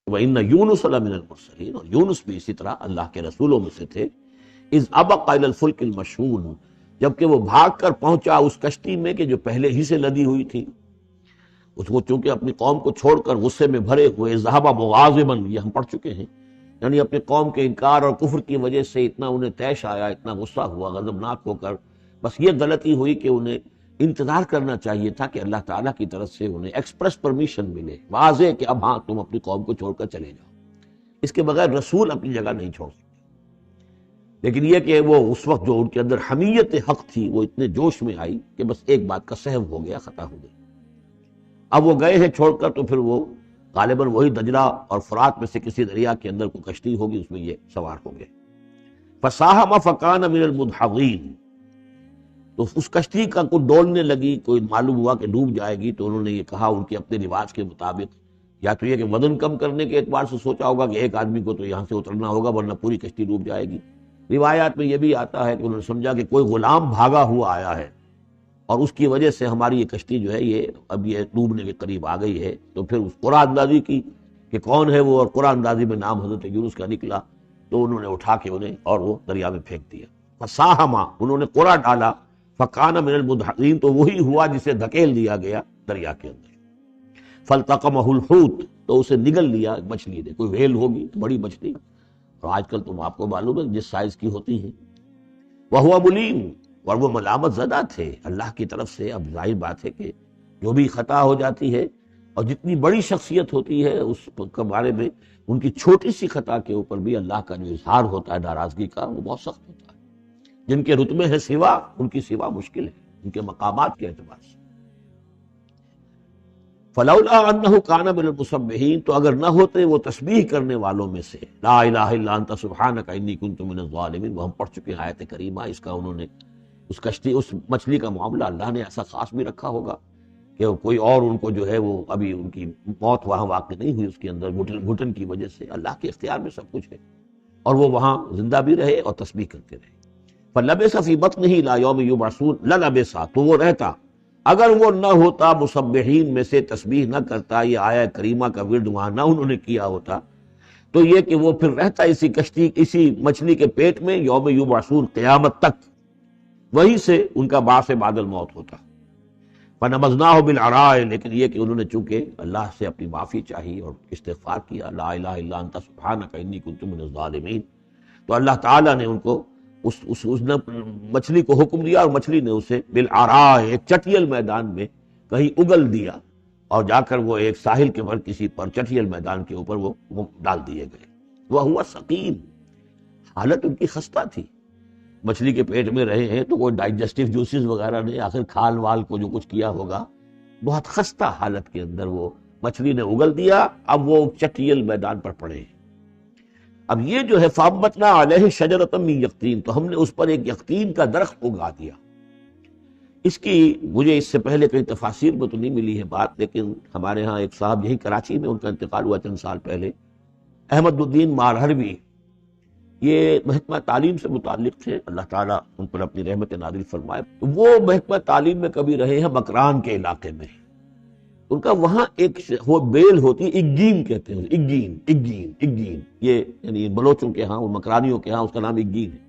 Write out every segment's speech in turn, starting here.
وَإِنَّ يُونُسَ لَمِنَ الْمُرْسَلِينَ، اور یونس بھی اسی طرح اللہ کے رسولوں میں سے تھے. اِذْ أَبَقَ إِلَى الْفُلْكِ الْمَشْحُونِ، جبکہ وہ بھاگ کر پہنچا اس کشتی میں کہ جو پہلے ہی سے لدی ہوئی تھی. اس کو چونکہ اپنی قوم کو چھوڑ کر غصے میں بھرے ہوئے، ذهب مغاضبا، یہ ہم پڑھ چکے ہیں، یعنی اپنی قوم کے انکار اور کفر کی وجہ سے اتنا انہیں طیش آیا، اتنا غصہ ہوا غضبناک ہو کر. بس یہ غلطی ہوئی کہ انہیں انتظار کرنا چاہیے تھا کہ اللہ تعالیٰ کی طرف سے انہیں ایکسپریس پرمیشن ملے، واضح کہ اب ہاں تم اپنی قوم کو چھوڑ کر چلے جاؤ. اس کے بغیر رسول اپنی جگہ نہیں چھوڑ سکتے. لیکن یہ کہ وہ اس وقت جو ان کے اندر حمیت حق تھی وہ اتنے جوش میں آئی کہ بس ایک بات کا سہو ہو گیا، خطا ہو گئی. اب وہ گئے ہیں چھوڑ کر، تو پھر وہ غالباً وہی دجلہ اور فرات میں سے کسی دریا کے اندر کوئی کشتی ہوگی، اس میں یہ سوار ہو گئے. فساہم فکان من المدحضین، تو اس کشتی کا کوئی ڈولنے لگی، کوئی معلوم ہوا کہ ڈوب جائے گی، تو انہوں نے یہ کہا ان کے اپنے رواج کے مطابق، یا تو یہ کہ وزن کم کرنے کے اعتبار سے سوچا ہوگا کہ ایک آدمی کو تو یہاں سے اترنا ہوگا ورنہ پوری کشتی ڈوب جائے گی. روایات میں یہ بھی آتا ہے کہ انہوں نے سمجھا کہ کوئی غلام بھاگا ہوا آیا ہے اور اس کی وجہ سے ہماری یہ کشتی جو ہے یہ اب یہ ڈوبنے کے قریب آ گئی ہے. تو پھر اس قرآن اندازی کی کہ کون ہے وہ، اور قرآن اندازی میں نام حضرت یونس کا نکلا، تو انہوں نے اٹھا کے انہیں اور وہ دریا میں پھینک دیا. فساہما، انہوں نے قرآن ڈالا، فکان من المدحضین، تو وہی ہوا جسے دھکیل دیا گیا دریا کے اندر. فالتقمہ الحوت، تو اسے نگل لیا مچھلی نے. کوئی ویل ہوگی تو بڑی مچھلی، اور آج کل تم آپ کو معلوم ہے جس سائز کی ہوتی ہیں. وہو ملیم، اور وہ ملامت زدہ تھے اللہ کی طرف سے. اب ظاہر بات ہے کہ جو بھی خطا ہو جاتی ہے اور جتنی بڑی شخصیت ہوتی ہے اس کے بارے میں ان کی چھوٹی سی خطا کے اوپر بھی اللہ کا جو اظہار ہوتا ہے ناراضگی کا، وہ بہت سخت ہوتا ہے. جن کے رتبے ہے سوا، ان کی سوا مشکل ہے ان کے مقامات کے اعتبار سے. فلولا انہ کان من المسبحین، تو اگر نہ ہوتے وہ تسبیح کرنے والوں میں سے، لا الہ الا انت سبحانک انی کنت من الظالمین. وہ ہم پڑھ چکے ہیں آیت کریمہ. اس کا انہوں نے اس کشتی، اس مچھلی کا معاملہ اللہ نے ایسا خاص بھی رکھا ہوگا کہ کوئی اور ان کو جو ہے وہ ابھی ان کی موت وہاں واقع نہیں ہوئی، اس کے اندر گھٹن کی وجہ سے. اللہ کے اختیار میں سب کچھ ہے، اور وہ وہاں زندہ بھی رہے اور تسبیح کرتے رہے. فلبث فی بطنہ الی یوم یبعثون، للبث، تو وہ رہتا، اگر وہ نہ ہوتا مسبحین میں سے، تسبیح نہ کرتا، یہ آیہ کریمہ کا ورد وہاں نہ انہوں نے کیا ہوتا، تو یہ کہ وہ پھر رہتا اسی کشتی، اسی مچھلی کے پیٹ میں یوم یبعثون، قیامت تک. وہیں سے ان کا بعث بعد الموت ہوتا. فنبذناہ بالعراء، لیکن یہ کہ انہوں نے چونکہ اللہ سے اپنی معافی چاہی اور استغفار کیا، لا الہ الا انت سبحانک انی کنت من الظالمین، تو اللہ تعالیٰ نے ان کو اس نے مچھلی کو حکم دیا، اور مچھلی نے اسے بالعراء، ایک چٹیل میدان میں کہیں اگل دیا، اور جا کر وہ ایک ساحل کے پر کسی پر چٹیل میدان کے اوپر وہ ڈال دیے گئے. وہو سقیم، حالت ان کی خستہ تھی. مچھلی کے پیٹ میں رہے ہیں تو کوئی ڈائجسٹو جوسز وغیرہ نے آخر کھال وال کو جو کچھ کیا ہوگا، بہت خستہ حالت کے اندر وہ مچھلی نے اگل دیا. اب وہ چٹیل میدان پر پڑے ہیں. اب یہ جو ہے فَأَنبَتْنَا عَلَيْهِ شَجَرَةً مِّن يَقْطِين، تو ہم نے اس پر ایک یقطین کا درخت اگا دیا. اس کی مجھے اس سے پہلے کئی تفاسیر میں تو نہیں ملی ہے بات، لیکن ہمارے ہاں ایک صاحب یہی کراچی میں، ان کا انتقال ہوا چند سال پہلے، احمد الدین مارہروی، یہ محکمہ تعلیم سے متعلق تھے، اللہ تعالیٰ ان پر اپنی رحمت نازل فرمائے. وہ محکمہ تعلیم میں کبھی رہے ہیں مکران کے علاقے میں. ان کا وہاں ایک وہ بیل ہوتی ہے، اگین کہتے ہیں، اگین، یہ یعنی بلوچوں کے ہاں، مکرانیوں کے ہاں اس کا نام اگین ہے.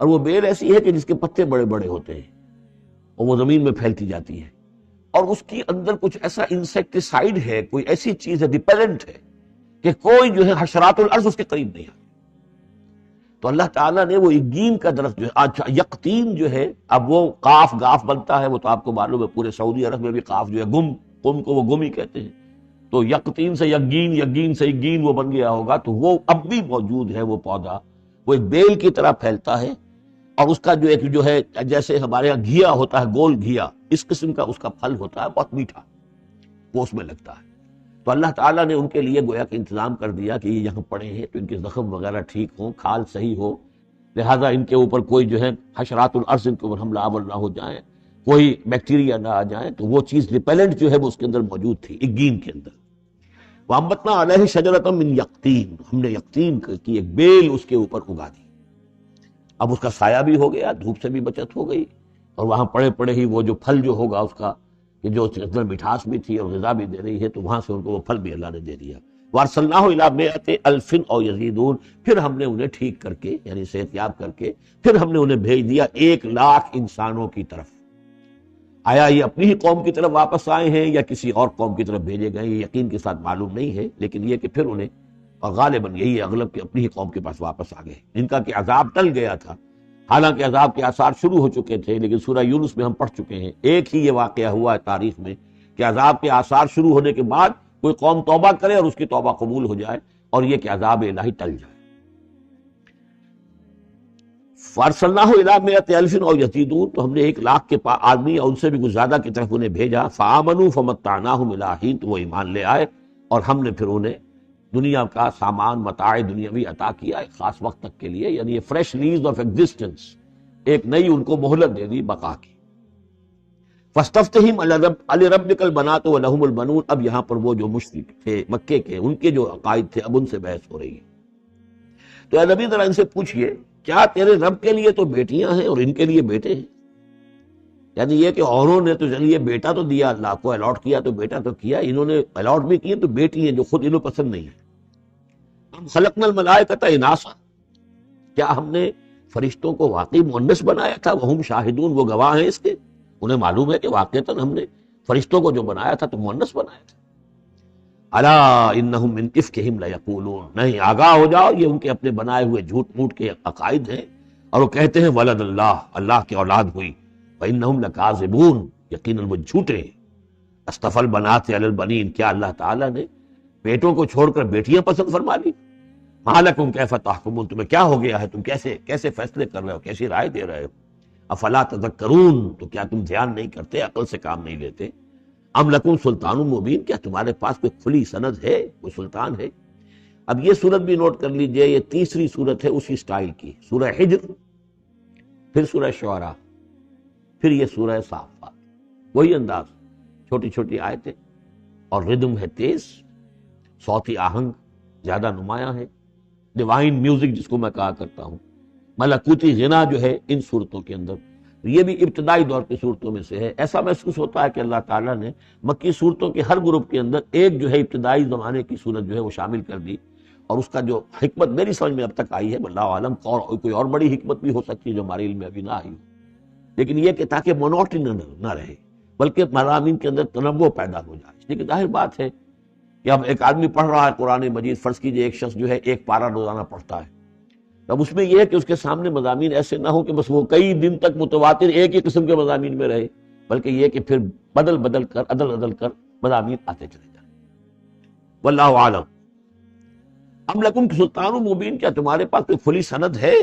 اور وہ بیل ایسی ہے کہ جس کے پتے بڑے بڑے ہوتے ہیں اور وہ زمین میں پھیلتی جاتی ہے، اور اس کی اندر کچھ ایسا انسیکٹیسائیڈ ہے، کوئی ایسی چیز ہے، ریپیلنٹ ہے، کہ کوئی جو ہے حشرات الارض اس کے قریب نہیں آتی. تو اللہ تعالیٰ نے وہ اگین کا درخت جو ہے، اچھا یقطین جو ہے، اب وہ قاف گاف بنتا ہے، وہ تو آپ کو معلوم ہے پورے سعودی عرب میں بھی قاف جو ہے قم کو وہ گم ہی کہتے ہیں، تو یقطین سے یگین، یگین سے اگین وہ بن گیا ہوگا. تو وہ اب بھی موجود ہے وہ پودا، وہ ایک بیل کی طرح پھیلتا ہے، اور اس کا جو ایک جو ہے جیسے ہمارے یہاں گھیا ہوتا ہے، گول گھیا، اس قسم کا اس کا پھل ہوتا ہے، بہت میٹھا، وہ اس میں لگتا ہے. تو اللہ تعالیٰ نے ان کے لیے گویا کہ انتظام کر دیا کہ یہ یہاں پڑے ہیں تو ان کے زخم وغیرہ ٹھیک ہوں، کھال صحیح ہو، لہذا ان کے اوپر کوئی جو ہے حشرات الارض ان کے اوپر حملہ آور نہ ہو جائیں، کوئی بیکٹیریا نہ آ جائیں. تو وہ چیز ریپیلنٹ جو ہے وہ اس کے اندر موجود تھی اگین کے اندر. وَأَنبَتْنَا عَلَيْهِ شَجَرَةً مِّن يَقْطِين، ہم نے یقطین کی ایک بیل اس کے اوپر اگا دی. اب اس کا سایہ بھی ہو گیا، دھوپ سے بھی بچت ہو گئی، اور وہاں پڑے پڑے ہی وہ جو پھل جو ہوگا اس کا، کہ جو اندر مٹھاس بھی تھی اور غذا بھی دے رہی ہے، تو وہاں سے ان کو وہ پھل بھی اللہ نے دے دیا. وارسلناہ الی مئۃ الف او یزیدون، پھر ہم نے انہیں ٹھیک کر کے یعنی صحت یاب کر کے پھر ہم نے انہیں بھیج دیا 1,00,000 انسانوں کی طرف۔ آیا یہ اپنی ہی قوم کی طرف واپس آئے ہیں یا کسی اور قوم کی طرف بھیجے گئے، یہ یقین کے ساتھ معلوم نہیں ہے، لیکن یہ کہ پھر انہیں، اور غالباً یہی ہے اغلب کہ اپنی ہی قوم کے پاس واپس آ گئے، جن کا کہ عذاب ٹل گیا تھا۔ حالانکہ عذاب کے آثار شروع ہو چکے تھے، لیکن سورہ یونس میں ہم پڑھ چکے ہیں ایک ہی یہ واقعہ ہوا ہے تاریخ میں کہ عذاب کے آثار شروع ہونے کے بعد کوئی قوم توبہ کرے اور اس کی توبہ قبول ہو جائے، اور یہ کہ عذاب الہی ٹل جائے۔ فارسلناہ الی مئۃ الف او یزیدون، تو ہم نے 1,00,000 کے آدمی اور ان سے بھی کچھ زیادہ کی طرف انہیں بھیجا۔ فآمنوا فمتعناہم الی حین، تو وہ ایمان لے آئے اور ہم نے پھر انہیں دنیا کا سامان متاع دنیاوی عطا کیا ایک خاص وقت تک کے لیے، یعنی یہ فریش لیز آف ایگزسٹنس، ایک نئی ان کو مہلت دے دی بقا کی۔ فاستفتہم لربک البنات ولہم البنون، اب یہاں پر وہ جو مشرک تھے مکے کے، ان کے جو عقائد تھے اب ان سے بحث ہو رہی ہے۔ تو اے نبی ذرا ان سے پوچھئے کیا تیرے رب کے لیے تو بیٹیاں ہیں اور ان کے لیے بیٹے ہیں؟ یعنی یہ کہ اوروں نے تو چلیے بیٹا تو دیا، اللہ کو الاٹ کیا تو بیٹا تو کیا، انہوں نے الاٹ بھی کیے تو بیٹی ہیں جو خود انہوں پسند نہیں ہے۔ ہم خلقنا الملائکۃ اناثا، کیا ہم نے فرشتوں کو واقعی مؤنث بنایا تھا؟ وہم شاہدون، وہ گواہ ہیں اس کے، انہیں معلوم ہے کہ واقعتاً ہم نے فرشتوں کو جو بنایا تھا تو مؤنث بنایا تھا۔ الا انہم من افکہم لیقولون، نہیں آگاہ ہو جاؤ، یہ ان کے اپنے بنائے ہوئے جھوٹ موٹ کے عقائد ہیں، اور وہ کہتے ہیں ولد اللہ، اللہ کی اولاد ہوئی، وانہم لکاذبون، یقیناً وہ جھوٹے ہیں۔ اصطفى البنات علی البنین، کیا اللہ تعالیٰ نے بیٹوں کو چھوڑ کر بیٹیاں پسند فرما لی؟ ما لکم کیف تحکمون، تمہیں کیا ہو گیا ہے، تم کیسے فیصلے کر رہے ہو، کیسی رائے دے رہے ہو؟ افلا تذکرون، تو کیا تم دھیان نہیں کرتے، عقل سے کام نہیں لیتے؟ ام لکم سلطان مبین، کیا تمہارے پاس کوئی کھلی سند ہے، کوئی سلطان ہے؟ اب یہ صورت بھی نوٹ کر لیجئے، یہ تیسری صورت ہے اسی سٹائل کی، سورہ حجر، پھر سورہ شعراء، پھر یہ سورہ صافات، وہی انداز، چھوٹی چھوٹی آیتیں، اور ردم ہے تیز، صوتی آہنگ زیادہ نمایاں ہے، ڈیوائن میوزک جس کو میں کہا کرتا ہوں، ملکوتی غنا جو ہے ان صورتوں کے اندر، یہ بھی ابتدائی دور کی صورتوں میں سے ہے۔ ایسا محسوس ہوتا ہے کہ اللہ تعالیٰ نے مکی صورتوں کے ہر گروپ کے اندر ایک جو ہے ابتدائی زمانے کی صورت جو ہے وہ شامل کر دی، اور اس کا جو حکمت میری سمجھ میں اب تک آئی ہے، واللہ عالم کوئی اور بڑی حکمت بھی ہو سکتی ہے جو ہمارے علم میں ابھی نہ آئی ہو، لیکن یہ کہ تاکہ مونوٹنی نہ رہے، بلکہ مضامین کے اندر تنوع پیدا ہو جائے۔ لیکن ظاہر بات ہے کہ اب ایک آدمی پڑھ رہا ہے قرآن مجید، فرض کیجئے ایک شخص جو ہے ایک پارہ روزانہ پڑھتا ہے، اب اس میں یہ ہے کہ اس کے سامنے مضامین ایسے نہ ہو کہ بس وہ کئی دن تک متواتر ایک ہی قسم کے مضامین میں رہے، بلکہ یہ کہ پھر بدل کر عدل کر مضامین آتے چلے جائیں۔ واللہ عالم۔ ام لکم سلطان مبین، کیا تمہارے پاس کوئی کھلی سند ہے؟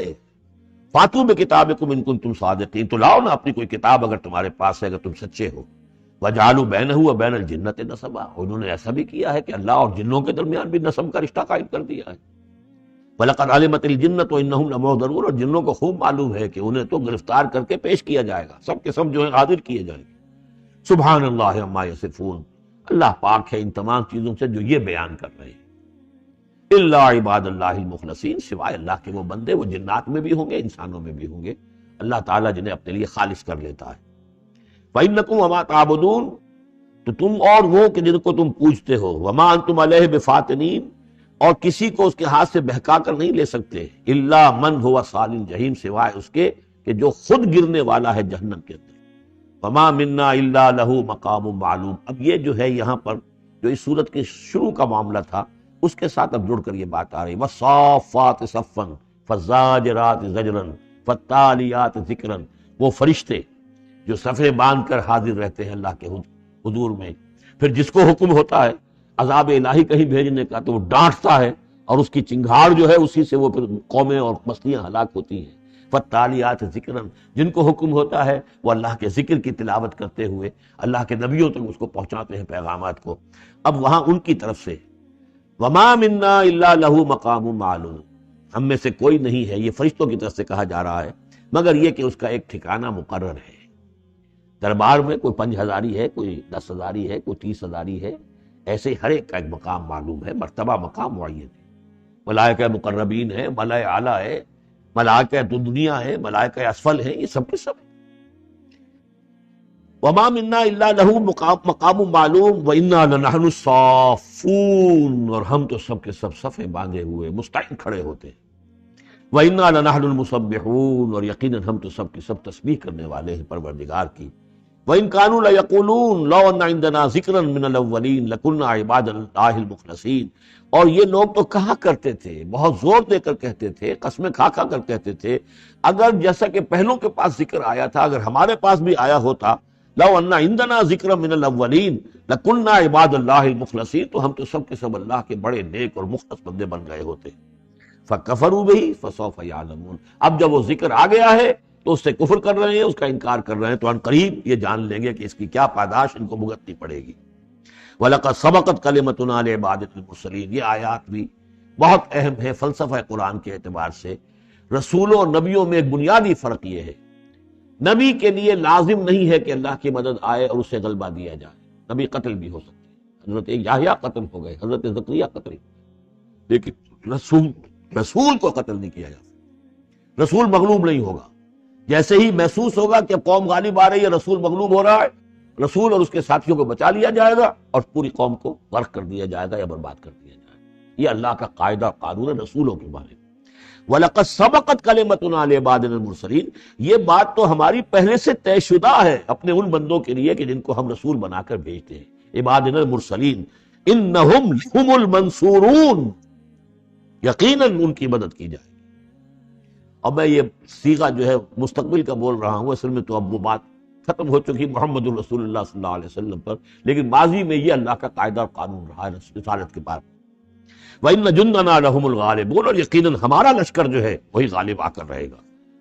فاتو بکتابکم ان کنتم صادقین، تو لاؤ نا اپنی کوئی کتاب اگر تمہارے پاس ہے، اگر تم سچے ہو۔ وجعلوا بینہ وبین الجنۃ نسبا، انہوں نے ایسا بھی کیا ہے کہ اللہ اور جنوں کے درمیان بھی نسب کا رشتہ قائم کر دیا ہے۔ وَلَقَدْ عَلِمَتِ الْجِنَّةُ وَإِنَّهُمْ لَمُحْضَرُونَ، اور جنوں کو خوب معلوم ہے کہ انہیں تو گرفتار کر کے پیش کیا جائے گا، سب کے سب جو ہے حاضر کیے جائیں گے۔ سبحان اللہ عما یصفون، اللہ پاک ہے ان تمام چیزوں سے جو یہ بیان کر رہے ہیں۔ الا عباد اللہ المخلصین، سوائے اللہ کے وہ بندے، وہ جنات میں بھی ہوں گے انسانوں میں بھی ہوں گے، اللہ تعالیٰ جنہیں اپنے لیے خالص کر لیتا ہے۔ فَإِنَّكُمْ وَمَا تَعْبُدُونَ، تو تم اور وہ کہ جن کو تم پوجتے ہو، وَمَا أَنْتُمْ عَلَيْهِ بِفَاتِنِينَ، اور کسی کو اس کے ہاتھ سے بہکا کر نہیں لے سکتے، الا من هو صال الجحیم، سوائے اس کے کہ جو خود گرنے والا ہے جہنم کے اندر۔ وما منا الا له مقام معلوم، اب یہ جو ہے یہاں پر جو اس صورت کے شروع کا معاملہ تھا اس کے ساتھ اب جڑ کر یہ بات آ رہی، والصافات صفا فالزاجرات زجرا فالتالیات ذکرا، وہ فرشتے جو صفیں باندھ کر حاضر رہتے ہیں اللہ کے حضور میں، پھر جس کو حکم ہوتا ہے عذاب الہی کہیں بھیجنے کا تو وہ ڈانٹتا ہے، اور اس کی چنگھاڑ جو ہے اسی سے وہ پھر قومیں اور بستیاں ہلاک ہوتی ہیں۔ فالتالیات ذکرا، جن کو حکم ہوتا ہے وہ اللہ کے ذکر کی تلاوت کرتے ہوئے اللہ کے نبیوں تک اس کو پہنچاتے ہیں پیغامات کو۔ اب وہاں ان کی طرف سے وما منا الا له مقام معلوم، ہم میں سے کوئی نہیں ہے، یہ فرشتوں کی طرف سے کہا جا رہا ہے، مگر یہ کہ اس کا ایک ٹھکانہ مقرر ہے۔ دربار میں کوئی 5,000 ہے، کوئی 10,000 ہے، کوئی 30,000 ہے، ایسے ہر ایک کا ایک مقام معلوم ہے، مرتبہ مقام معین ہے۔ ملائکہ مقربین ہے، ملائکہ اعلیٰ ہے، ملائکہ دنیا ہے، ملائکہ اسفل ہے، یہ سب کے سب وما منا الا له مقام معلوم وانا لنحن الصافون، اور ہم تو سب کے سب صفیں باندھے ہوئے مستعد کھڑے ہوتے ہیں. وانا لنحن المسبحون، اور یقیناً ہم تو سب کی سب تسبیح کرنے والے ہیں پروردگار کی. وان كانوا ليقولون لو ان عندنا ذکرا من الاولین لكنا عباد اللہ المخلصین، اور یہ لوگ تو کہا کرتے تھے، بہت زور دے کر کہتے تھے، قسمیں کھا کھا کر کہتے تھے، اگر جیسا کہ پہلوں کے پاس ذکر آیا تھا، اگر ہمارے پاس بھی آیا ہوتا، لو ان عندنا ذکر من الاولین لكنا عباد اللہ المخلصین، تو ہم تو سب کے سب اللہ کے بڑے نیک اور مخلص بندے بن گئے ہوتے. فکفروا بہ فسوف یعلمون، اب جب وہ ذکر آ گیا ہے تو اس سے کفر کر رہے ہیں، اس کا انکار کر رہے ہیں، تو ان قریب یہ جان لیں گے کہ اس کی کیا پاداش ان کو بھگتنی پڑے گی. وَلَقَدْ سَبَقَتْ كَلِمَتُنَا لِعِبَادِنَا الْمُرْسَلِينَ، یہ آیات بھی بہت اہم ہے فلسفہ قرآن کے اعتبار سے. رسولوں اور نبیوں میں ایک بنیادی فرق یہ ہے، نبی کے لیے لازم نہیں ہے کہ اللہ کی مدد آئے اور اسے غلبہ دیا جائے. نبی قتل بھی ہو سکتے ہیں، حضرت یحییٰ قتل ہو گئے، حضرت زکریا قتل، لیکن رسول کو قتل نہیں کیا جاتا. رسول مغلوب نہیں ہوگا. جیسے ہی محسوس ہوگا کہ قوم غالب آ رہی ہے، رسول مغلوب ہو رہا ہے، رسول اور اس کے ساتھیوں کو بچا لیا جائے گا اور پوری قوم کو غرق کر دیا جائے گا یا برباد کر دیا جائے گا. یہ اللہ کا قاعدہ قانون ہے رسولوں کے بارے میں. وَلَقَدْ سَبَقَتْ كَلِمَتُنَا لِعِبَادِنَا الْمُرْسَلِينَ، یہ بات تو ہماری پہلے سے طے شدہ ہے اپنے ان بندوں کے لیے کہ جن کو ہم رسول بنا کر بھیجتے ہیں. عبادنا المرسلین انہم لہم المنصورون، یقیناً ان کی مدد کی جائے. اب میں یہ صیغہ جو ہے مستقبل کا بول رہا ہوں، اصل میں تو اب وہ بات ختم ہو چکی محمد الرسول اللہ صلی اللہ علیہ وسلم پر، لیکن ماضی میں یہ اللہ کا قاعدہ اور قانون رہا ہے رسالت کے بعد. وَإِنَّ جُنْدَنَا لَهُمُ الْغَالِبُونَ، اور یقیناً ہمارا لشکر جو ہے وہی غالب آ کر رہے گا.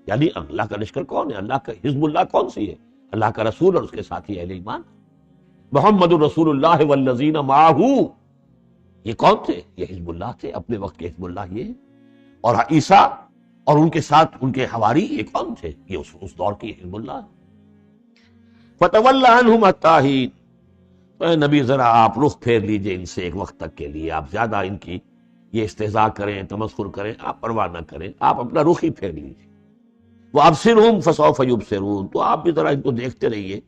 یعنی اللہ کا لشکر کون ہے؟ اللہ کا حزب اللہ کون سی ہے؟ اللہ کا رسول اور اس کے ساتھی اہل ایمان. محمد الرسول اللہ والذین معہ، یہ کون تھے؟ یہ حزب اللہ تھے، اپنے وقت کے حزب اللہ یہ ہے. اور عیسیٰ اور ان کے ساتھ ان کے حواری یہ کون تھے؟ یہ اس دور کی حزب اللہ. فَتَوَلَّ عَنْهُمْ حَتَّىٰ حِينٍ، اے نبی ذرا آپ رخ پھیر لیجئے ان سے ایک وقت تک کے لیے. آپ زیادہ ان کی یہ استہزاء کریں، تمسخر کریں، آپ پرواہ نہ کریں، آپ اپنا رخ ہی پھیر لیجئے. وَأَبْصِرْهُمْ فَسَوْفَ يُبْصِرُونَ، تو آپ بھی ذرا ان کو دیکھتے رہیے،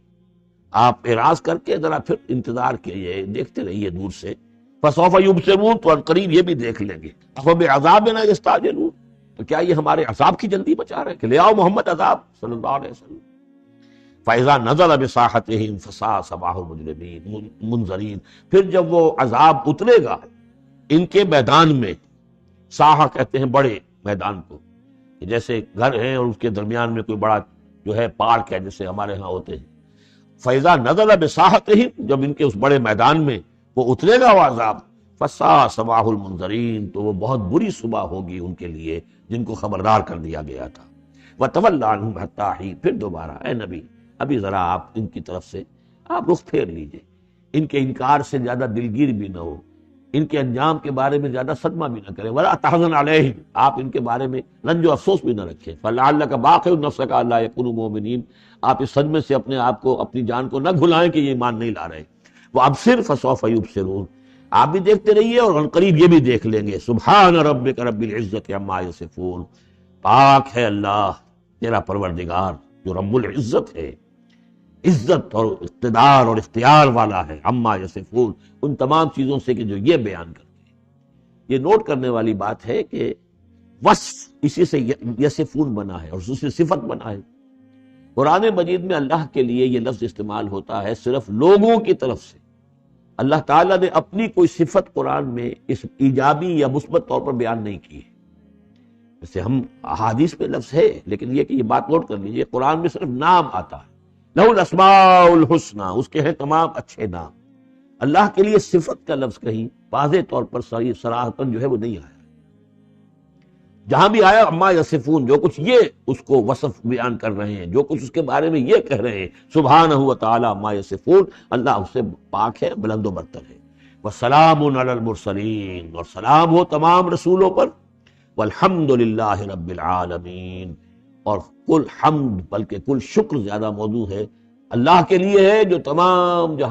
آپ اعراض کر کے ذرا پھر انتظار کیجئے، دیکھتے رہیے دور سے. فَسَوْفَ يُبْصِرُونَ، تو قریب یہ بھی دیکھ لیں گے. أَفَبِعَذَابِنَا يَسْتَعْجِلُونَ، تو کیا یہ ہمارے عذاب کی جلدی بچا رہے ہیں کہ لے آؤ محمد عذاب صلی اللہ علیہ وسلم. فَإِذَا نَزَلَ بِسَاحَتِهِمْ فَسَاءَ صَبَاحُ الْمُنذَرِينَ منذرین، پھر جب وہ عذاب اترے گا ان کے میدان میں، ساحہ کہتے ہیں بڑے میدان کو، جیسے گھر ہے اور اس کے درمیان میں کوئی بڑا جو ہے پارک ہے جیسے ہمارے ہاں ہوتے ہیں. فَإِذَا نَزَلَ بِسَاحَتِهِمْ، جب ان کے اس بڑے میدان میں وہ اترے گا وہ عذاب، فَسَاءَ صَبَاحُ الْمُنذَرِينَ، تو وہ بہت بری صبح ہوگی ان کے لیے جن کو خبردار کر دیا گیا تھا. وَتَوَلَّ عَنْهُمْ حَتَّىٰ حِينٍ، پھر دوبارہ اے نبی ابھی ذرا آپ ان کی طرف سے آپ رخ پھیر لیجئے، ان کے انکار سے زیادہ دلگیر بھی نہ ہو، ان کے انجام کے بارے میں زیادہ صدمہ بھی نہ کریں. وَلَا تَحْزَنْ عَلَيْهِمْ، آپ ان کے بارے میں رنج و افسوس بھی نہ رکھیں. فَلَعَلَّكَ بَاخِعٌ نَفْسَكَ أَلَّا يَكُونُوا مُؤْمِنِينَ، آپ اس صدمے سے اپنے آپ کو، اپنی جان کو نہ بھلائیں کہ یہ ایمان نہیں لا رہے. وَأَبْصِرْ فَسَوْفَ يُبْصِرُونَ، آپ بھی دیکھتے رہیے اور عنقریب یہ بھی دیکھ لیں گے. سبحان ربک رب العزت عما یصفون، پاک ہے اللہ تیرا پروردگار جو رب العزت ہے، عزت اور اقتدار اور اختیار والا ہے، عما یصفون، ان تمام چیزوں سے کہ جو یہ بیان کرتے ہیں. یہ نوٹ کرنے والی بات ہے کہ وصف اسی سے یصفون بنا ہے اور دوسری صفت بنا ہے. قرآن مجید میں اللہ کے لیے یہ لفظ استعمال ہوتا ہے صرف لوگوں کی طرف سے. اللہ تعالیٰ نے اپنی کوئی صفت قرآن میں اس ایجابی یا مثبت طور پر بیان نہیں کی ہے. جیسے ہم احادیث میں لفظ ہے، لیکن یہ کہ یہ بات نوٹ کر لیجیے قرآن میں صرف نام آتا ہے. لَهُ الْأَسْمَاءُ الْحُسْنَى، اس کے ہیں تمام اچھے نام. اللہ کے لیے صفت کا لفظ کہیں واضح طور پر صراحتاً جو ہے وہ نہیں آیا. جہاں بھی آیا اما یصفون، جو کچھ یہ اس کو وصف بیان کر رہے ہیں، جو کچھ اس کے بارے میں یہ کہہ رہے ہیں، سبحانہ و تعالی اما یصفون، اللہ اس سے پاک ہے، بلند و برتر ہے. وسلام علی المرسلین، اور سلام ہو تمام رسولوں پر. والحمد للہ رب العالمین، اور کل حمد بلکہ کل شکر زیادہ موضوع ہے اللہ کے لیے ہے جو تمام جہاں